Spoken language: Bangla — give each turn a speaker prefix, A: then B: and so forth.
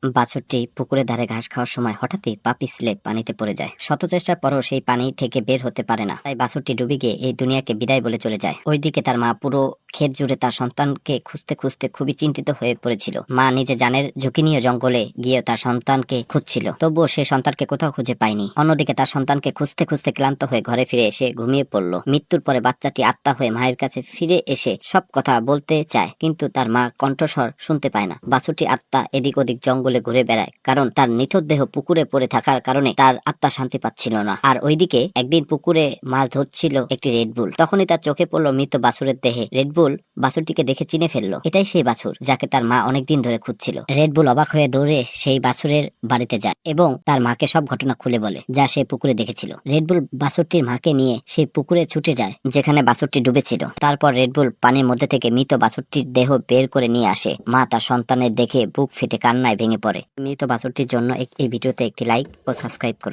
A: বাছুরটি পুকুরের ধারে ঘাস খাওয়ার সময় হঠাৎই পা পিছলে পানিতে পড়ে যায়। শত চেষ্টার পরও সেই পানি থেকে বের হতে পারে না। তাই বাছুরটি ডুবে গিয়ে এই দুনিয়াকে বিদায় বলে চলে যায়। ওইদিকে তার মা পুরো ক্ষেত জুড়ে তার সন্তানকে খুঁজতে খুঁজতে খুবই চিন্তিত হয়ে পড়েছিল। মা নিজে জানের ঝুঁকি নিয়ে জঙ্গলে গিয়ে তার সন্তানকে খুঁজছিল, তবুও সে সন্তানকে কোথাও খুঁজে পায়নি। অন্যদিকে তার সন্তানকে খুঁজতে খুঁজতে ক্লান্ত হয়ে ঘরে ফিরে এসে ঘুমিয়ে পড়ল। মৃত্যুর পরে বাচ্চাটি আত্মা হয়ে মায়ের কাছে ফিরে এসে সব কথা বলতে চায়, কিন্তু তার মা কণ্ঠস্বর শুনতে পায় না। বাছুরটি আত্মা এদিক ওদিক জঙ্গলে ঘুরে বেড়ায়, কারণ তার নিথর দেহ পুকুরে পড়ে থাকার কারণে তার আত্মা শান্তি পাচ্ছিল না। আর ওইদিকে একদিন পুকুরে মাছ ধরছিল একটি রেডবুল। তখনই তার চোখে পড়লো মৃত বাছুরের দেহে। রেডবুল বাছুরটিকে দেখে চিনে ফেললো, এটাই সেই বাছুর যাকে তার মা অনেকদিন ধরে খুঁজছিল। রেডবুল অবাক হয়ে দৌড়ে সেই বাছুরের বাড়িতে যায় এবং তার মাকে সব ঘটনা খুলে বলে, যা সে পুকুরে দেখেছিল। রেডবুল বাছুরটির মাকে নিয়ে সেই পুকুরে ছুটে যায় যেখানে বাছুরটি ডুবেছিল। তারপর রেডবুল পানির মধ্যে থেকে মৃত বাছুরটির দেহ বের করে নিয়ে আসে। মা তার সন্তানের দেখে বুক ফেটে কান্নায় ভেঙে পড়ে। মৃত বাছুরটির জন্য এই ভিডিওতে একটি লাইক ও সাবস্ক্রাইব করুন।